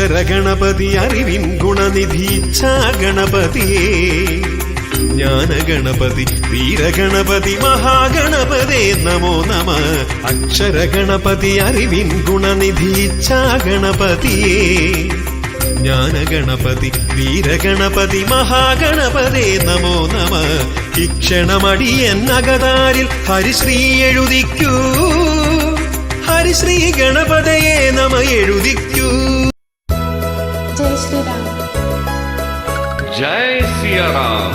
അക്ഷരഗണപതി അറിവിൻ ഗുണനിധി ഇച്ഛാഗണപതിയേ ജ്ഞാനഗണപതി വീരഗണപതി മഹാഗണപതേ നമോ നമ. അക്ഷരഗണപതി അറിവിൻ ഗുണനിധി ഇച്ഛാഗണപതിയേ ജ്ഞാനഗണപതി വീരഗണപതി മഹാഗണപതേ നമോ നമ. ഇക്ഷണമടിയൻ അകതാരിൽ ഹരിശ്രീ എഴുതിക്കൂ, ഹരിശ്രീ ഗണപതയെ നമ എഴുതിക്കൂ. ജയ് ശ്രീറാം. ജയ് സിയാറാം.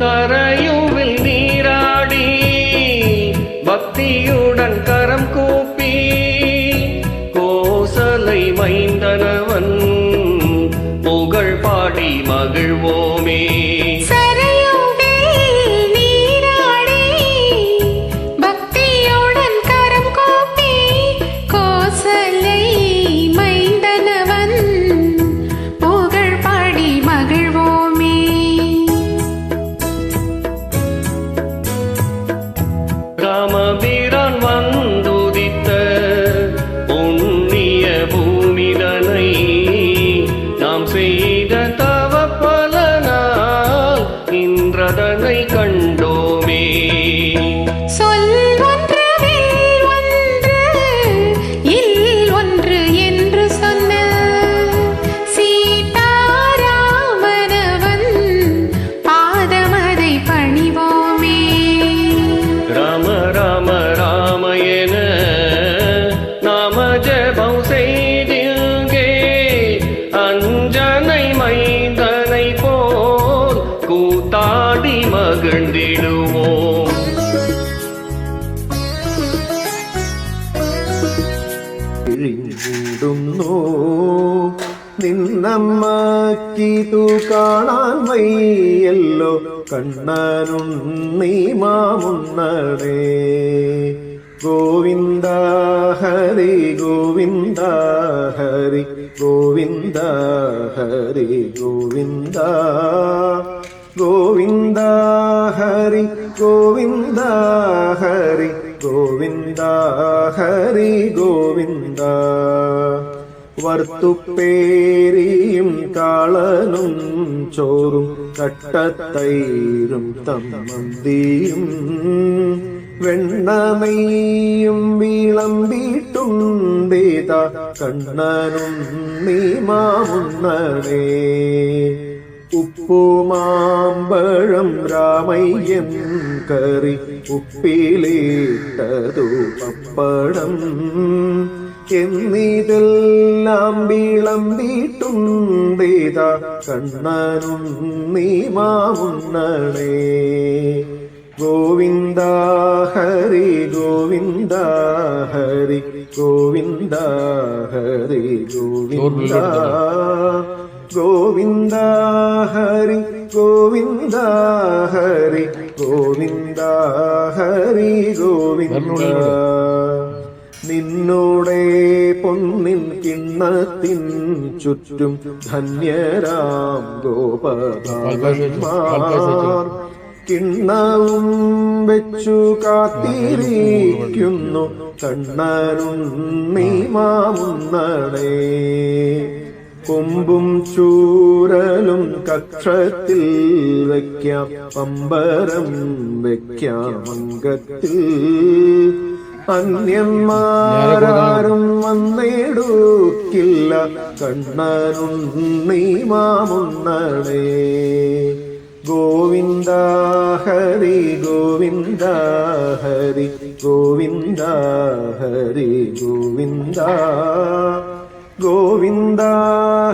தரையுவில் நீராடி பக்தியுடன் கரம் கூப்பி கோசலை மைந்தனவன் புகழ் பாடி மகிழ்வோமே. ராமபிரான் வந்துதித்த புண்ணிய பூமிதனை நாம் செய்த தவ பலனால் இன்றதனை கண்டோமே. அஞ்சனை மைந்தனை போல் கூத்தாடி மகிழ்ந்திடுவோம். നിന്നമ്മക്കിതു കാണാൻ വയ്യല്ലോ കണ്ണനുണ്ണീ മാമുണ്ണടേ. ഗോവിന്ദ ഹരി ഗോവിന്ദ ഹരി ഗോവിന്ദ ഹരി ഗോവിന്ദ ഗോവിന്ദ ഹരി ഗോവിന്ദ ഹരി ഗോവിന്ദ ഹരി ഗോവിന്ദ. വറുത്തുപ്പേരിയും കാളനും ചോറും കട്ടത്തൈരും തമ്മന്തിയും വെണ്ണനെയ്യും വിളമ്പിട്ടുണ്ടേത കണ്ണനും നീ മാമുണ്ണടേ. ഉപ്പുമാമ്പഴം രാമയ്യൻ കറി ഉപ്പിലിട്ടതു പപ്പടം എന്നിതെല്ലാം വിളമ്പിട്ടുണ്ടേത കണ്ണനും നീ മാമുണ്ണടേ. ഗോവിന്ദ ഹരി ഗോവിന്ദ ഹരി ഗോവിന്ദ ഹരി ഗോവിന്ദ ഗോവിന്ദ ഹരി ഗോവിന്ദ ഹരി ഗോവിന്ദ ഹരി ഗോവിന്ദ. നിന്നോടെ പൊന്നിൻ കിണ്ണത്തിൻ ചുറ്റും ധന്യരാം ഗോപഭാഗന്മാർ കിണ്ണവും വെച്ചു കാത്തിരിക്കുന്നു കണ്ണനുണ്ണി മാമുണ്ണണേ. കൊമ്പും ചൂരലും കക്ഷത്തിൽ വയ്ക്കാം, പമ്പരം വയ്ക്കാം അംഗത്തിൽ. അന്യന്മാരാരും വന്നിടുക്കില്ല കണ്ണനുണ്ണി മാമുണ്ണണേ. ഗോവിന്ദ ഹരി ഗോവിന്ദ ഹരി ഗോവിന്ദ ഹരി ഗോവിന്ദ. ഗോവിന്ദ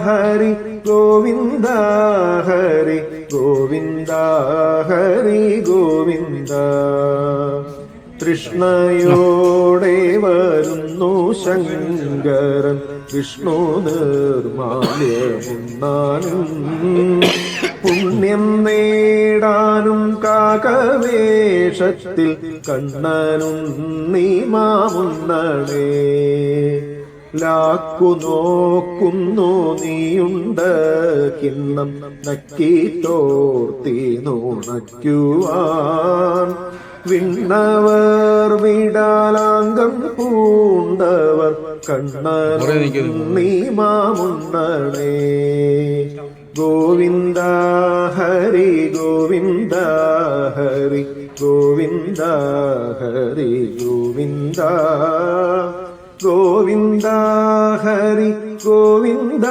ഹരി ഗോവിന്ദ ഹരി ഗോവിന്ദ ഹരി ഗോവിന്ദ. തൃഷ്ണയോടെ വരുന്നു ശങ്കരൻ വിഷ്ണു നിർമാല്യമുണ്ണാനും. പുണ്യം നേടാനും കാകവേഷത്തിൽ കണ്ണനുണ്ണി മാമുണ്ണണേ. ലാക്കു നോക്കുന്നു നീയുണ്ട് കിണ്ണം നക്കിത്തോർത്തിനുണയ്ക്കുവാൻ. വിണ്ണവർ വിടാലാംഗം പൂണ്ടവർ കണ്ണനുണ്ണി മാമുണ്ണണേ. ഗോവിന്ദ ഹരി ഗോവിന്ദ ഹരി ഗോവിന്ദ ഹരി ഗോവിന്ദ. ഗോവിന്ദ ഹരി ഗോവിന്ദ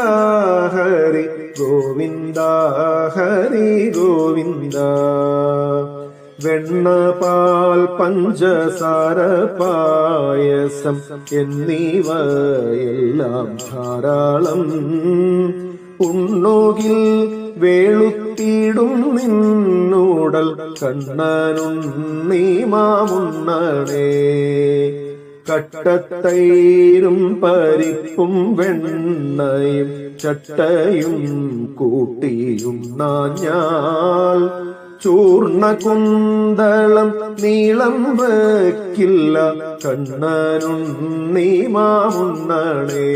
ഹരി ഗോവിന്ദ ഹരി ഗോവിന്ദ. വെണ്ണ പാൽ പഞ്ചസാര പായസം എന്നിവയെല്ലാം ധാരാളം. ഉണ്ണുകിൽ വേളുത്തിടും നിന്നൂടൽ കണ്ണനുണ്ണി മാമുണ്ണണേ. കട്ടത്തൈരും പരിപ്പും വെണ്ണയും ചട്ടയും കൂട്ടിയുണ്ണാഞ്ഞാൽ. ചൂർണകുന്തളം നീളം വയ്ക്കില്ല കണ്ണനുണ്ണി മാമുണ്ണണേ.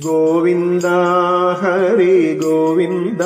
ഗോവിന്ദ ഹരി ഗോവിന്ദ